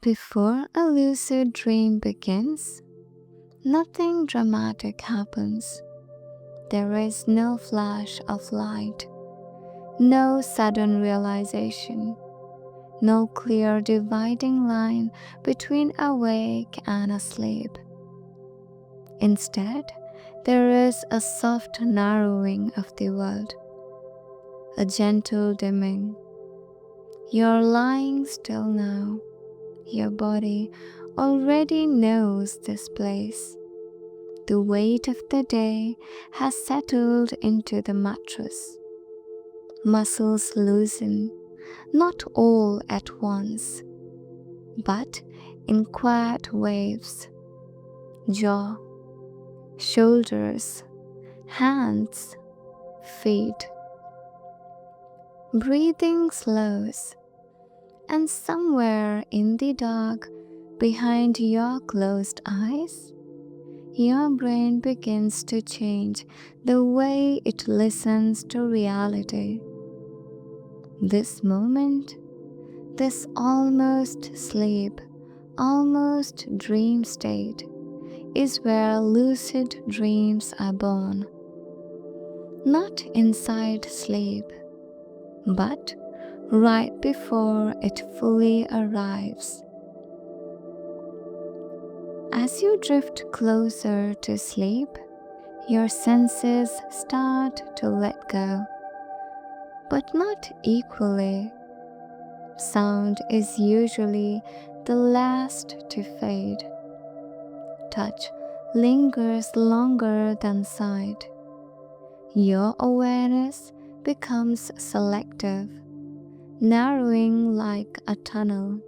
Before a lucid dream begins, nothing dramatic happens. There is no flash of light, no sudden realization, no clear dividing line between awake and asleep. Instead, there is a soft narrowing of the world, a gentle dimming. You're lying still now. Your body already knows this place. The weight of the day has settled into the mattress. Muscles loosen, not all at once, but in quiet waves. Jaw, shoulders, hands, feet. Breathing slows, and somewhere in the dark, behind your closed eyes, your brain begins to change the way it listens to reality. This moment, this almost sleep, almost dream state, is where lucid dreams are born. Not inside sleep, but right before it fully arrives. As you drift closer to sleep, your senses start to let go, but not equally. Sound is usually the last to fade. Touch lingers longer than sight. Your awareness becomes selective, narrowing like a tunnel.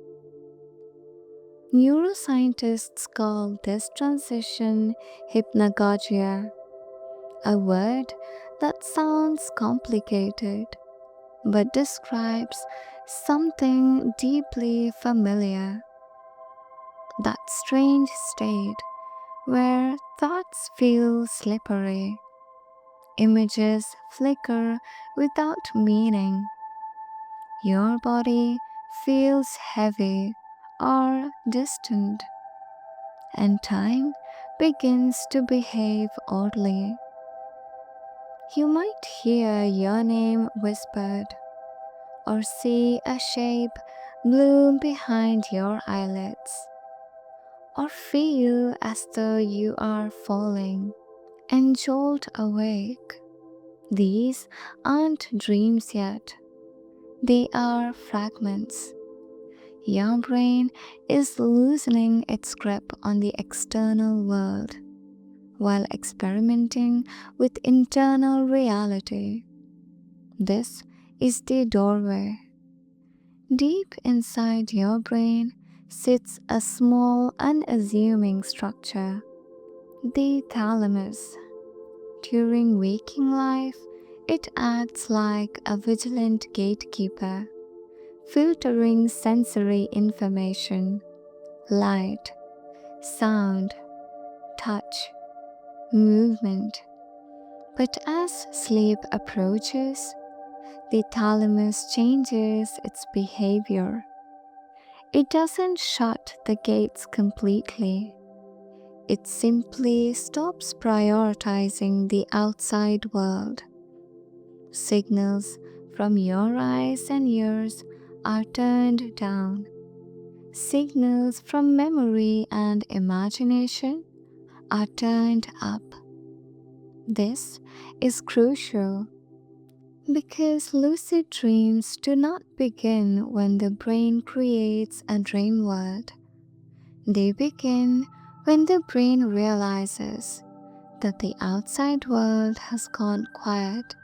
Neuroscientists call this transition hypnagogia, a word that sounds complicated but describes something deeply familiar. That strange state where thoughts feel slippery, images flicker without meaning, your body feels heavy or distant, and time begins to behave oddly. You might hear your name whispered, or see a shape bloom behind your eyelids, or feel as though you are falling and jolt awake. These aren't dreams yet, they are fragments. Your brain is loosening its grip on the external world while experimenting with internal reality. This is the doorway. Deep inside your brain sits a small, unassuming structure, the thalamus. During waking life, it acts like a vigilant gatekeeper, filtering sensory information, light, sound, touch, movement. But as sleep approaches, the thalamus changes its behavior. It doesn't shut the gates completely. It simply stops prioritizing the outside world. Signals from your eyes and ears are turned down. Signals from memory and imagination are turned up. This is crucial because lucid dreams do not begin when the brain creates a dream world. They begin when the brain realizes that the outside world has gone quiet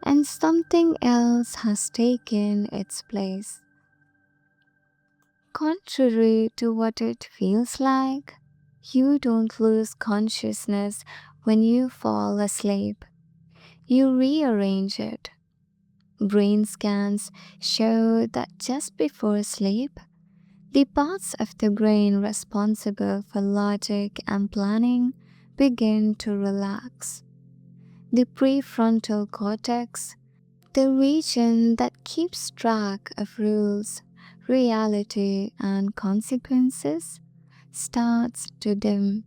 and something else has taken its place. Contrary to what it feels like, you don't lose consciousness when you fall asleep. You rearrange it. Brain scans show that just before sleep, the parts of the brain responsible for logic and planning begin to relax. The prefrontal cortex, the region that keeps track of rules, reality and consequences starts to dim.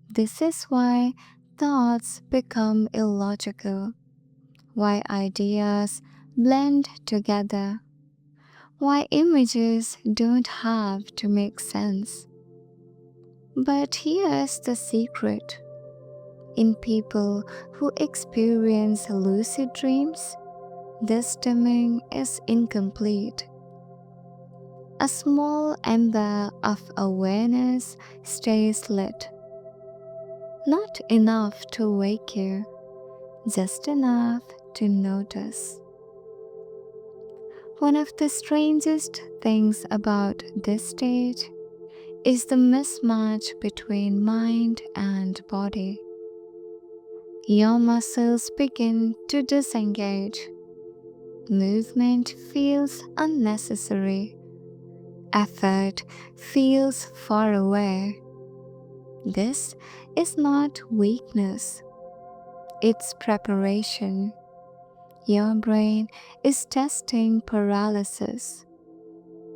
This is why thoughts become illogical, why ideas blend together, why images don't have to make sense. But here's the secret. In people who experience lucid dreams, this dimming is incomplete. A small ember of awareness stays lit, not enough to wake you, just enough to notice. One of the strangest things about this stage is the mismatch between mind and body. Your muscles begin to disengage. Movement feels unnecessary. Effort feels far away. This is not weakness, it's preparation. Your brain is testing paralysis,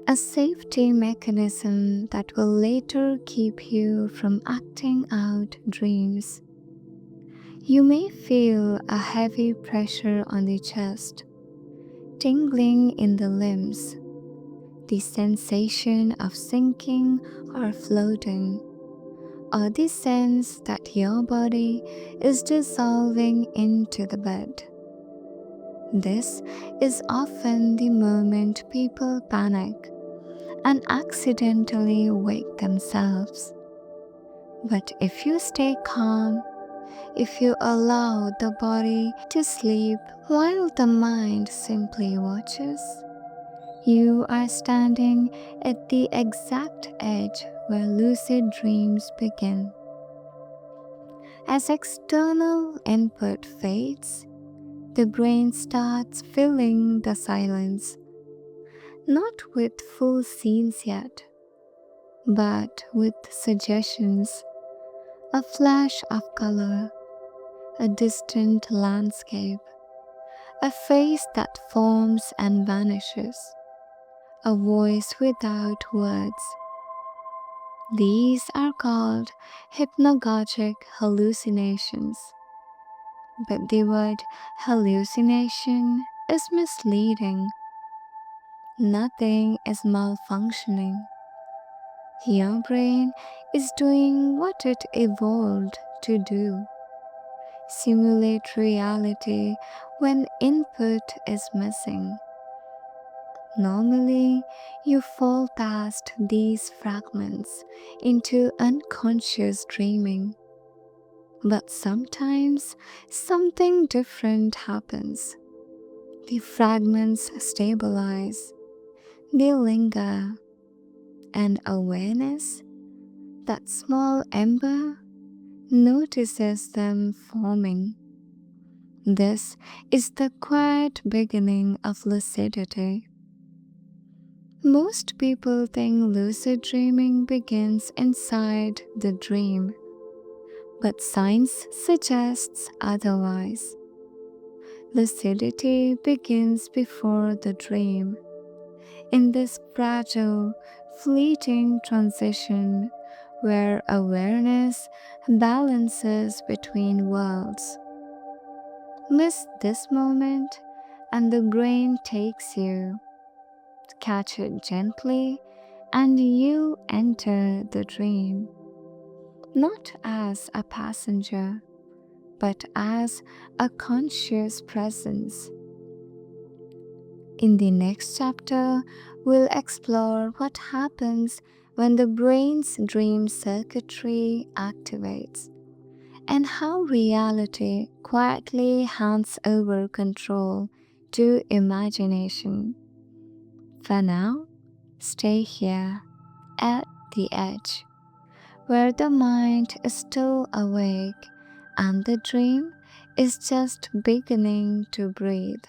a safety mechanism that will later keep you from acting out dreams. You may feel a heavy pressure on the chest, tingling in the limbs, the sensation of sinking or floating, or the sense that your body is dissolving into the bed. This is often the moment people panic and accidentally wake themselves. But if you stay calm, if you allow the body to sleep while the mind simply watches, you are standing at the exact edge where lucid dreams begin. As external input fades, the brain starts filling the silence, not with full scenes yet, but with suggestions, a flash of color, a distant landscape, a face that forms and vanishes, a voice without words. These are called hypnagogic hallucinations. But the word hallucination is misleading. Nothing is malfunctioning. Your brain is doing what it evolved to do: simulate reality when input is missing. Normally, you fall past these fragments into unconscious dreaming. But sometimes something different happens. The fragments stabilize, they linger, and awareness, that small ember, notices them forming. This is the quiet beginning of lucidity. Most people think lucid dreaming begins inside the dream, but science suggests otherwise. Lucidity begins before the dream, in this fragile, fleeting transition where awareness balances between worlds. Miss this moment, and the brain takes you. Catch it gently, and you enter the dream, not as a passenger, but as a conscious presence. In the next chapter, we'll explore what happens when the brain's dream circuitry activates and how reality quietly hands over control to imagination. For now, stay here at the edge, where the mind is still awake and the dream is just beginning to breathe.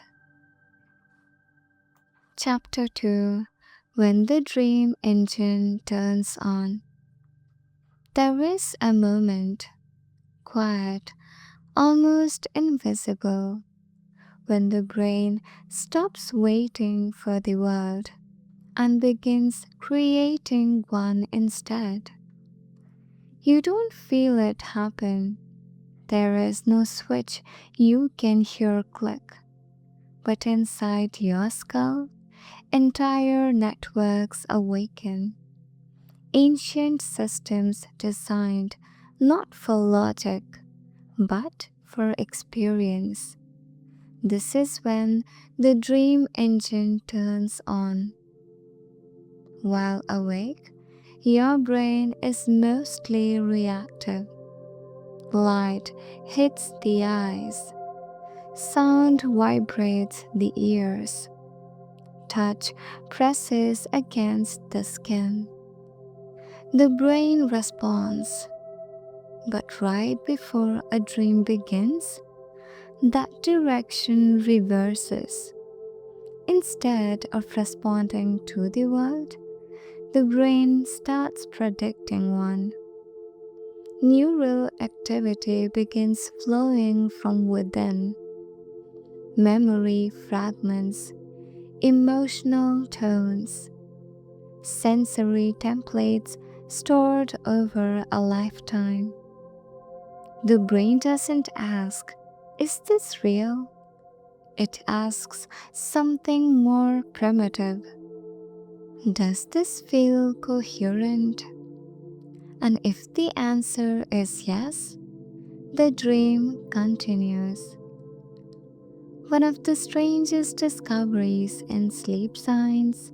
Chapter 2: When the Dream Engine Turns On. There is a moment, quiet, almost invisible, when the brain stops waiting for the world and begins creating one instead. You don't feel it happen. There is no switch you can hear click. But inside your skull, entire networks awaken. Ancient systems designed not for logic, but for experience. This is when the dream engine turns on. While awake, your brain is mostly reactive. Light hits the eyes, sound vibrates the ears, touch presses against the skin. The brain responds, but right before a dream begins, that direction reverses. Instead of responding to the world, the brain starts predicting one. Neural activity begins flowing from within. Memory fragments, emotional tones, sensory templates stored over a lifetime. The brain doesn't ask, "Is this real?" It asks something more primitive. Does this feel coherent? And if the answer is yes, the dream continues. One of the strangest discoveries in sleep science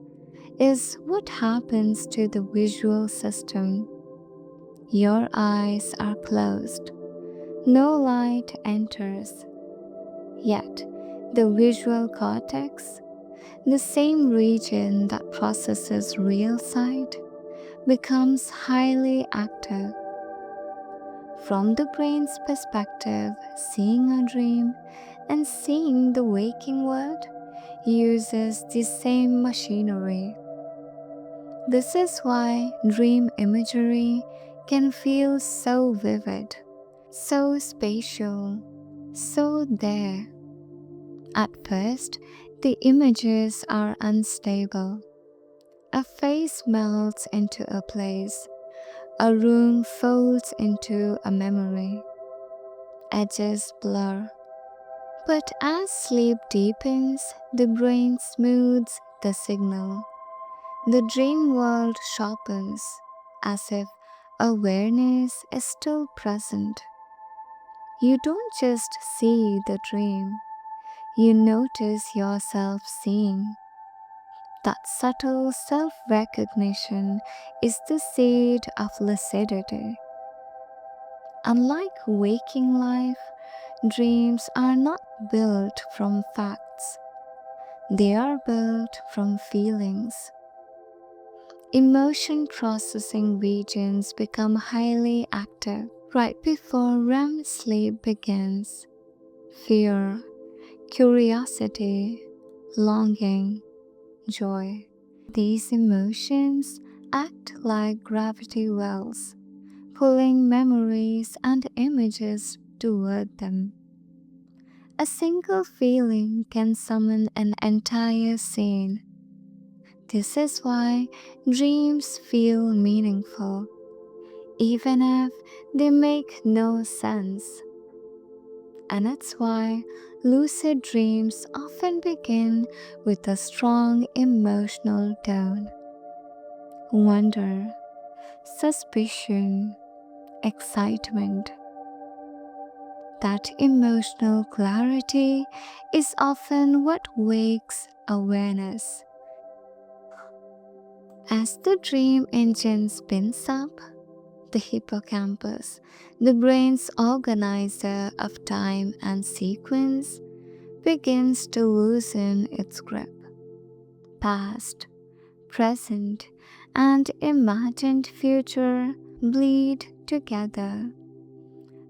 is what happens to the visual system. Your eyes are closed, no light enters, yet the visual cortex, the same region that processes real sight, becomes highly active. From the brain's perspective, seeing a dream and seeing the waking world uses the same machinery. This is why dream imagery can feel so vivid, so spatial, so there. At first, the images are unstable. A face melts into a place, a room folds into a memory, edges blur. But as sleep deepens, the brain smooths the signal. The dream world sharpens, as if awareness is still present. You don't just see the dream, you notice yourself seeing. That subtle self recognition is the seed of lucidity. Unlike waking life, dreams are not built from facts, they are built from feelings. Emotion processing regions become highly active right before REM sleep begins. Fear, curiosity, longing, joy. These emotions act like gravity wells, pulling memories and images toward them. A single feeling can summon an entire scene. This is why dreams feel meaningful, even if they make no sense. And it's why lucid dreams often begin with a strong emotional tone. Wonder, suspicion, excitement. That emotional clarity is often what wakes awareness. As the dream engine spins up, the hippocampus, the brain's organizer of time and sequence, begins to loosen its grip. Past, present, and imagined future bleed together.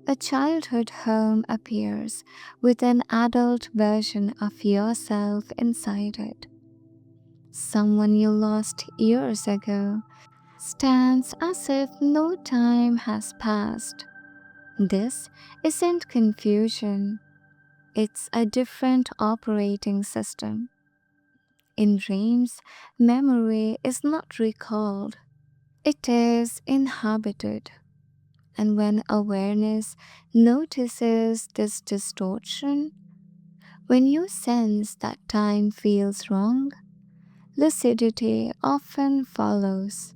A childhood home appears with an adult version of yourself inside it. Someone you lost years ago stands as if no time has passed. This isn't confusion, it's a different operating system. In dreams, memory is not recalled, it is inhabited. And when awareness notices this distortion, when you sense that time feels wrong, lucidity often follows.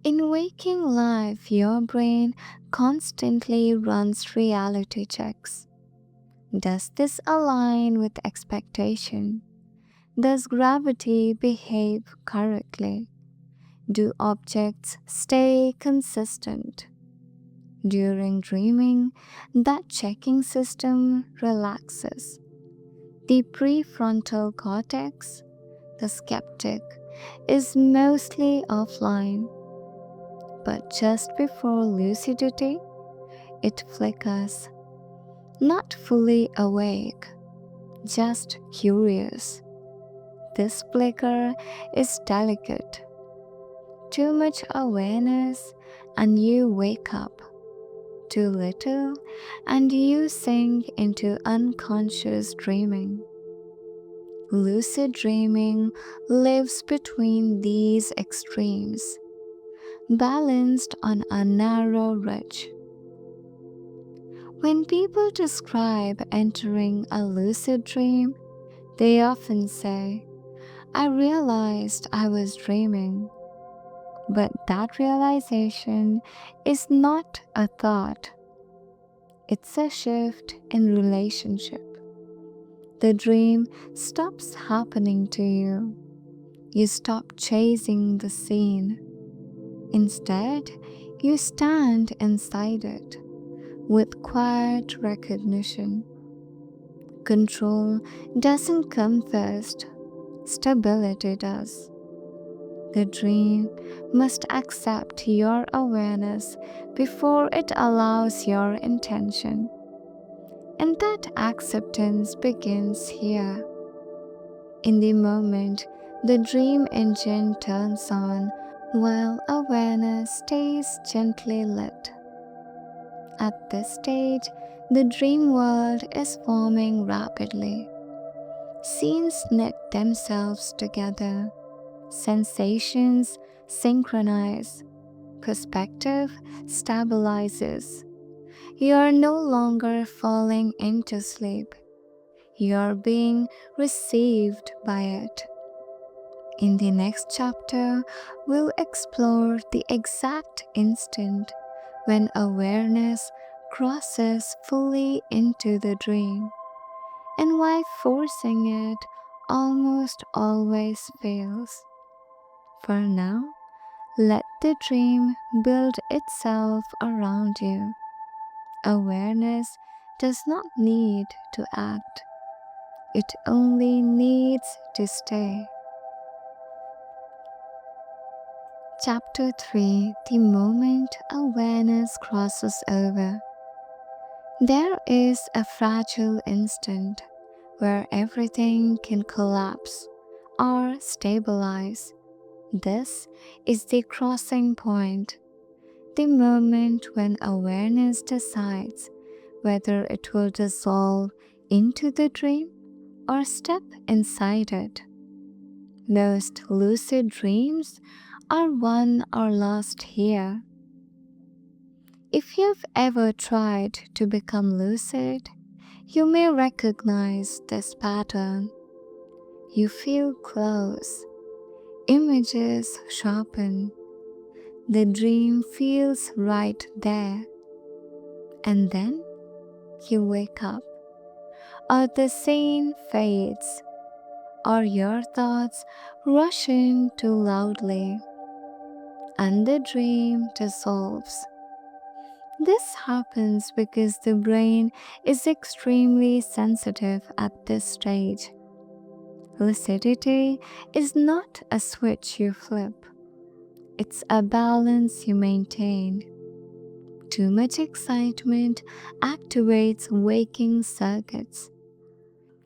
In waking life, your brain constantly runs reality checks. Does this align with expectation? Does gravity behave correctly? Do objects stay consistent? During dreaming, that checking system relaxes. The prefrontal cortex, the skeptic, is mostly offline, but just before lucidity, it flickers, not fully awake, just curious. This flicker is delicate. Too much awareness and you wake up. Too little and you sink into unconscious dreaming. Lucid dreaming lives between these extremes, balanced on a narrow ridge. When people describe entering a lucid dream, they often say, I realized I was dreaming. But that realization is not a thought, it's a shift in relationship. The dream stops happening to you. You stop chasing the scene. Instead, you stand inside it with quiet recognition. Control doesn't come first, stability does. The dream must accept your awareness before it allows your intention. And that acceptance begins here. In the moment, the dream engine turns on while awareness stays gently lit. At this stage, the dream world is forming rapidly. Scenes knit themselves together, sensations synchronize, perspective stabilizes. You are no longer falling into sleep. You are being received by it. In the next chapter, we'll explore the exact instant when awareness crosses fully into the dream and why forcing it almost always fails. For now, let the dream build itself around you. Awareness does not need to act, it only needs to stay. Chapter 3: The Moment Awareness Crosses Over. There is a fragile instant where everything can collapse or stabilize. This is the crossing point, the moment when awareness decides whether it will dissolve into the dream or step inside it. Most lucid dreams are won or lost here. If you've ever tried to become lucid, you may recognize this pattern. You feel close, images sharpen, the dream feels right there, and then you wake up, or the scene fades, or your thoughts rush in too loudly, and the dream dissolves. This happens because the brain is extremely sensitive at this stage. Lucidity is not a switch you flip, it's a balance you maintain. Too much excitement activates waking circuits.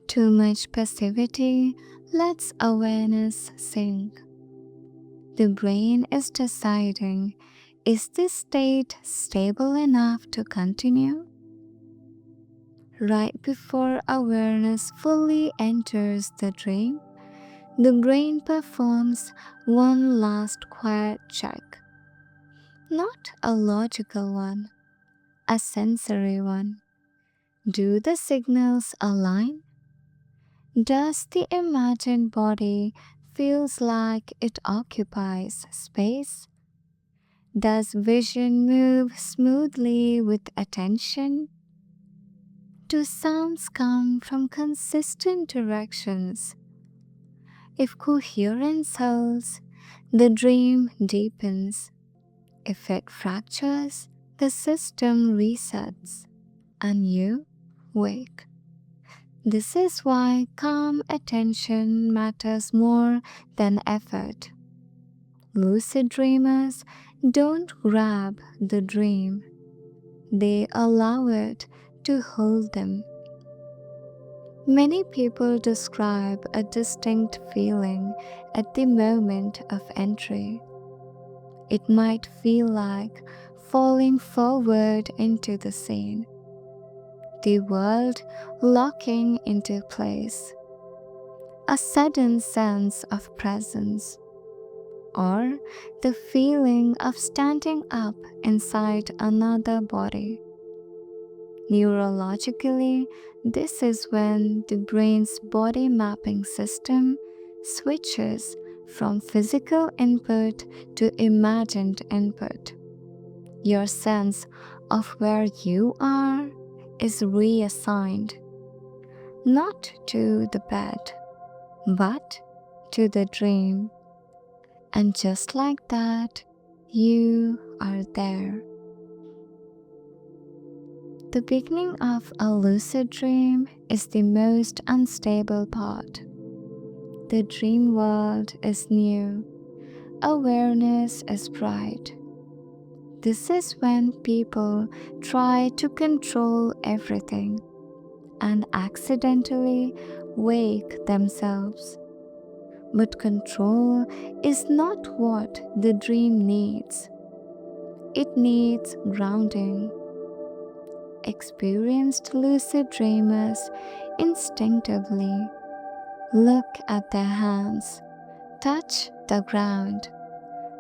Too much passivity lets awareness sink. The brain is deciding, is this state stable enough to continue? Right before awareness fully enters the dream, The brain performs one last quiet check, not a logical one, a sensory one. Do the signals align? Does the imagined body feels like it occupies space? Does vision move smoothly with attention? Do sounds come from consistent directions? If coherence holds, the dream deepens. If it fractures, the system resets and you wake. This is why calm attention matters more than effort. Lucid dreamers don't grab the dream, they allow it to hold them. Many people describe a distinct feeling at the moment of entry. It might feel like falling forward into the scene, the world locking into place, a sudden sense of presence, or the feeling of standing up inside another body. Neurologically, this is when the brain's body mapping system switches from physical input to imagined input. Your sense of where you are is reassigned, not to the bed, but to the dream. And just like that, you are there. The beginning of a lucid dream is the most unstable part. The dream world is new, awareness is bright. This is when people try to control everything and accidentally wake themselves. But control is not what the dream needs. It needs grounding. Experienced lucid dreamers instinctively look at their hands, touch the ground,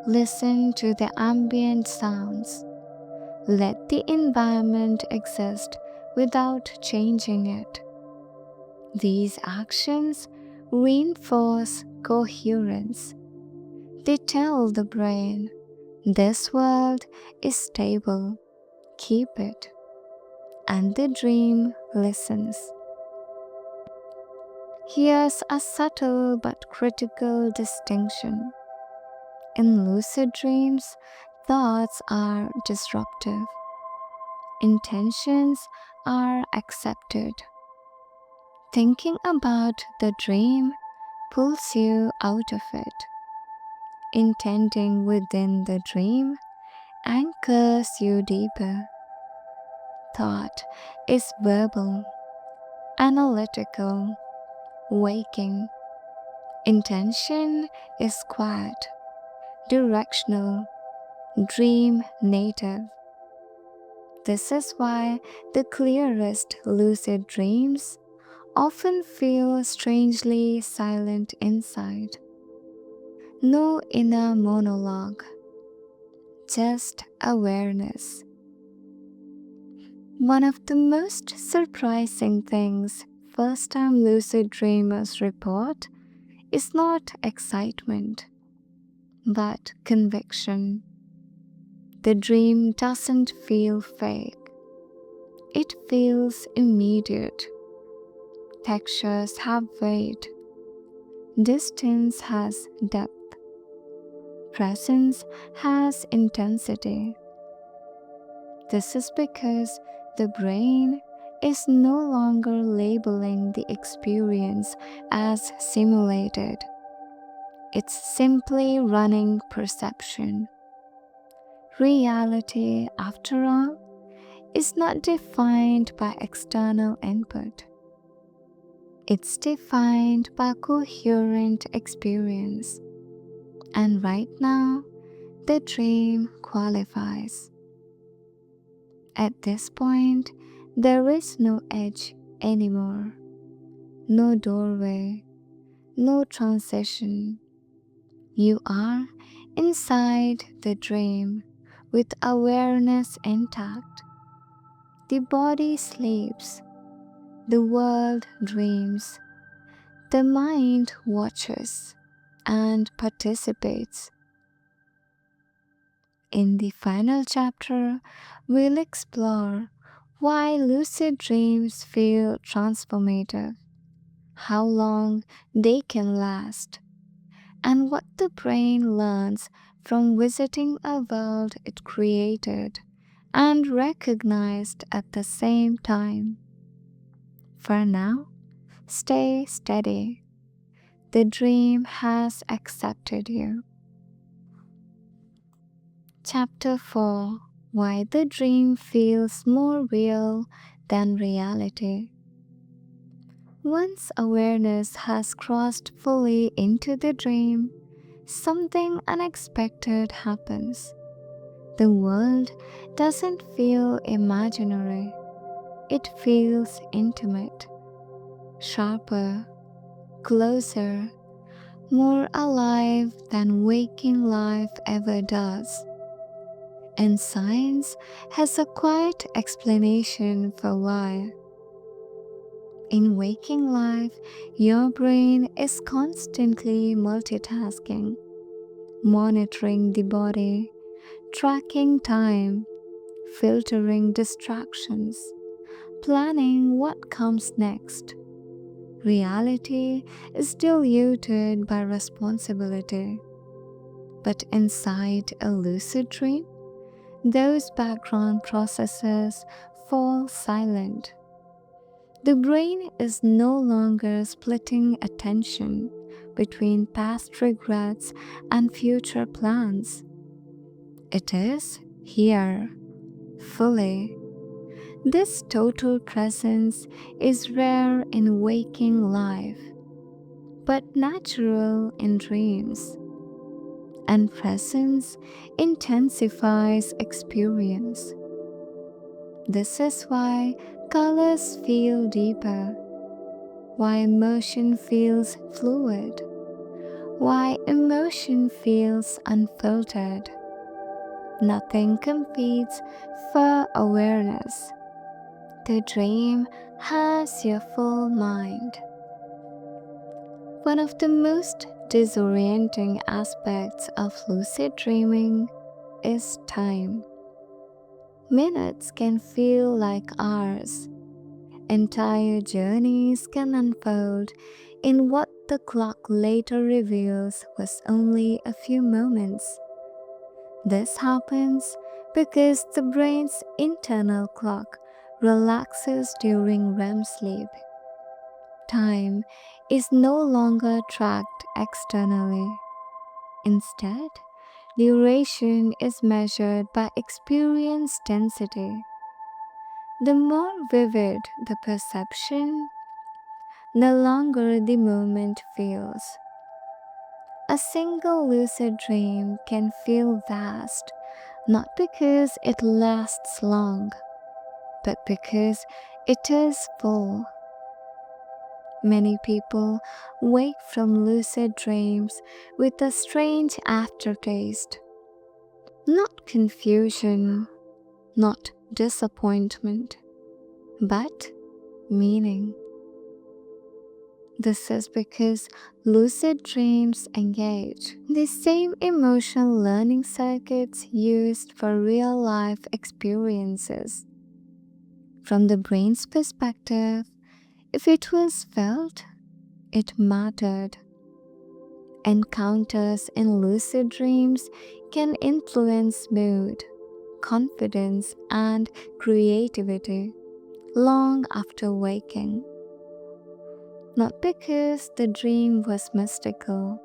listen to the ambient sounds, let the environment exist without changing it. These actions reinforce coherence. They tell the brain, this world is stable, keep it. And the dream listens. Here's a subtle but critical distinction. In lucid dreams, thoughts are disruptive, intentions are accepted. Thinking about the dream pulls you out of it. Intending within the dream anchors you deeper. Thought is verbal, analytical, waking. Intention is quiet, directional, dream native. This is why the clearest lucid dreams often feel strangely silent inside. No inner monologue, just awareness. One of the most surprising things first time lucid dreamers report is not excitement, but conviction. The dream doesn't feel fake, it feels immediate. Textures have weight, distance has depth, presence has intensity. This is because the brain is no longer labeling the experience as simulated. It's simply running perception. Reality, after all, is not defined by external input. It's defined by coherent experience. And right now, the dream qualifies. At this point, there is no edge anymore, no doorway, no transition. You are inside the dream with awareness intact. The body sleeps, the world dreams, the mind watches and participates. In the final chapter, we'll explore why lucid dreams feel transformative, how long they can last, and what the brain learns from visiting a world it created and recognized at the same time. For now, stay steady. The dream has accepted you. Chapter 4: Why the Dream Feels More Real Than Reality. Once awareness has crossed fully into the dream, something unexpected happens. The world doesn't feel imaginary, it feels intimate, sharper, closer, more alive than waking life ever does. And science has a quiet explanation for why. In waking life, your brain is constantly multitasking, monitoring the body, tracking time, filtering distractions, planning what comes next. Reality is diluted by responsibility. But inside a lucid dream, those background processes fall silent. The brain is no longer splitting attention between past regrets and future plans. It is here, fully. This total presence is rare in waking life, but natural in dreams. And presence intensifies experience. This is why colors feel deeper, why motion feels fluid, why emotion feels unfiltered. Nothing competes for awareness. The dream has your full mind. One of the most disorienting aspects of lucid dreaming is time. Minutes can feel like hours. Entire journeys can unfold in what the clock later reveals was only a few moments. This happens because the brain's internal clock relaxes during REM sleep. Time is no longer tracked externally. Instead, duration is measured by experience density. The more vivid the perception, the longer the moment feels. A single lucid dream can feel vast, not because it lasts long, but because it is full. Many people wake from lucid dreams with a strange aftertaste. Not confusion, not disappointment, but meaning. This is because lucid dreams engage the same emotional learning circuits used for real life experiences. From the brain's perspective, if it was felt, it mattered. Encounters in lucid dreams can influence mood, confidence, and creativity long after waking. Not because the dream was mystical,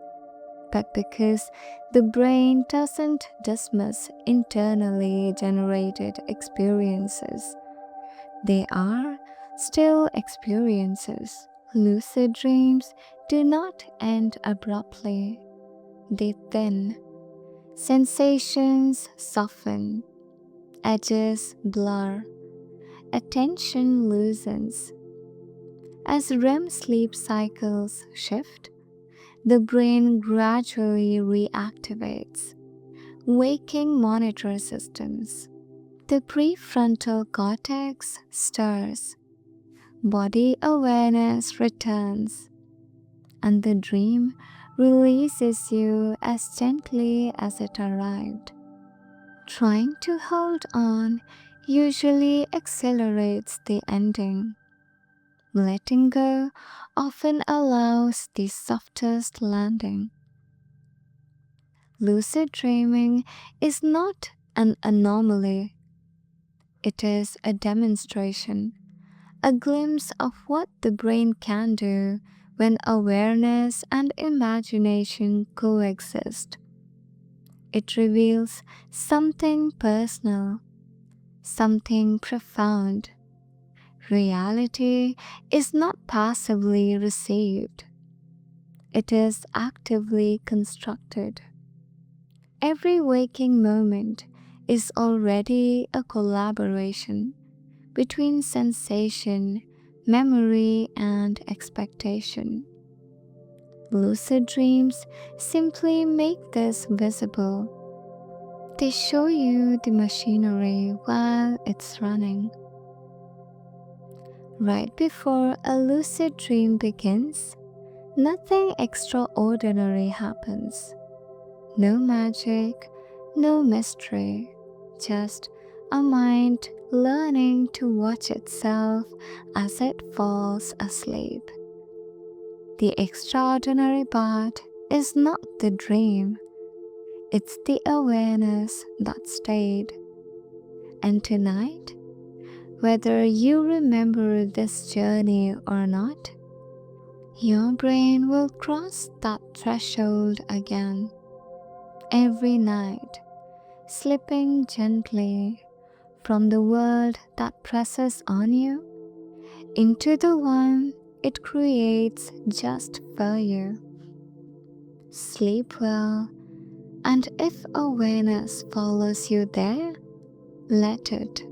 but because the brain doesn't dismiss internally generated experiences. They are still experiences. Lucid dreams do not end abruptly, they thin. Sensations soften, edges blur, attention loosens. As REM sleep cycles shift, the brain gradually reactivates, waking monitor systems. The prefrontal cortex stirs, body awareness returns, and the dream releases you as gently as it arrived. Trying to hold on usually accelerates the ending. Letting go often allows the softest landing. Lucid dreaming is not an anomaly, it is a demonstration, a glimpse of what the brain can do when awareness and imagination coexist. It reveals something personal, something profound. Reality is not passively received, it is actively constructed. Every waking moment is already a collaboration between sensation, memory, and expectation. Lucid dreams simply make this visible. They show you the machinery while it's running. Right before a lucid dream begins, nothing extraordinary happens. No magic, no mystery, just a mind learning to watch itself as it falls asleep. The extraordinary part is not the dream, it's the awareness that stayed. And tonight, whether you remember this journey or not, your brain will cross that threshold again every night, slipping gently from the world that presses on you into the one it creates just for you. Sleep well, and if awareness follows you there, let it.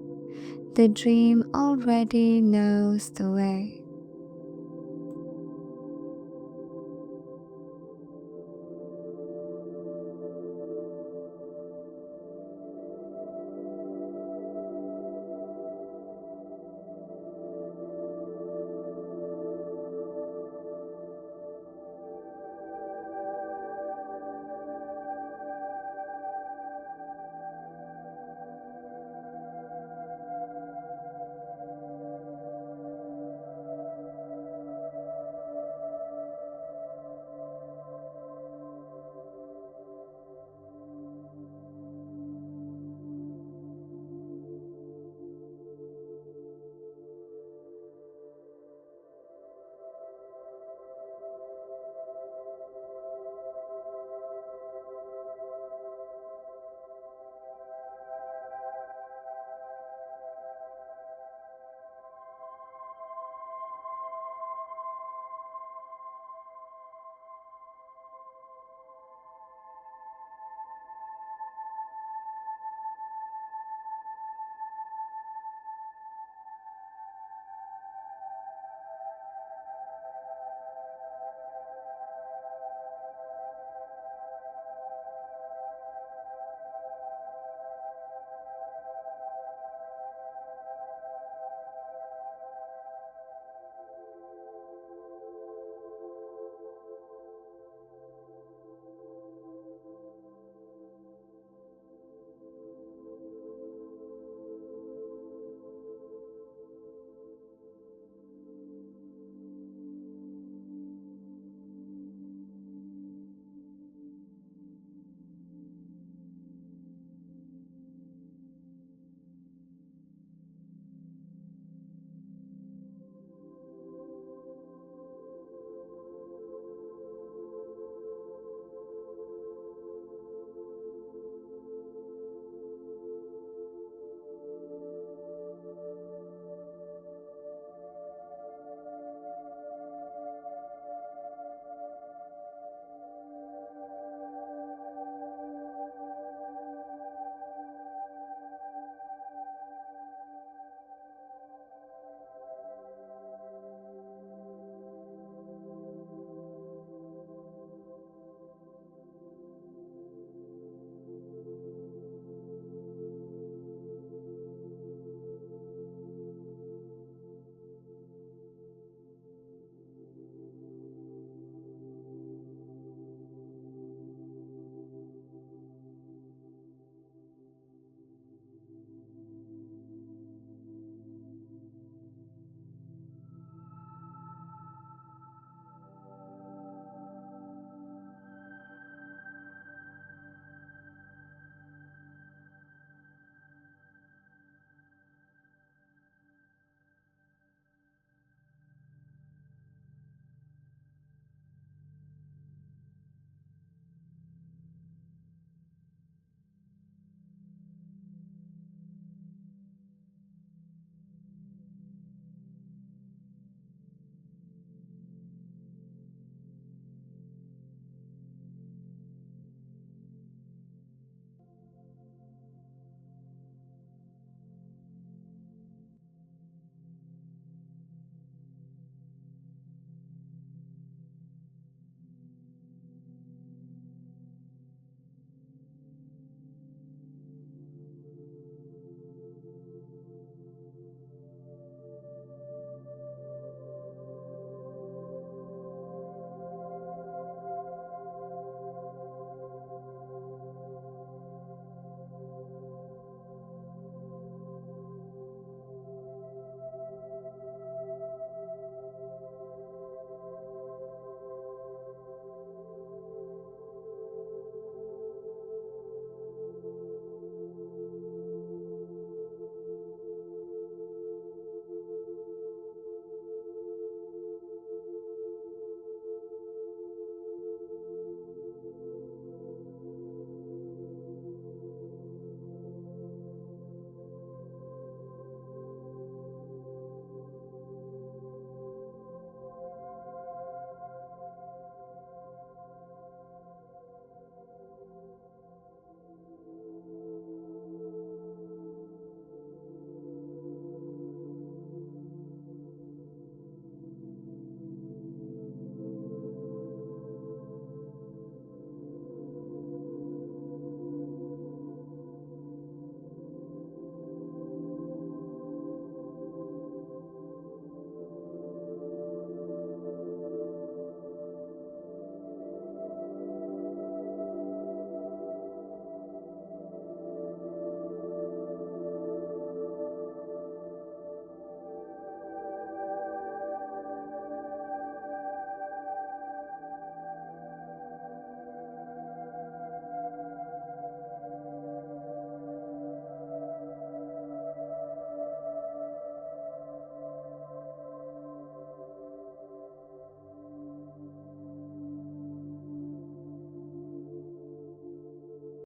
The dream already knows the way.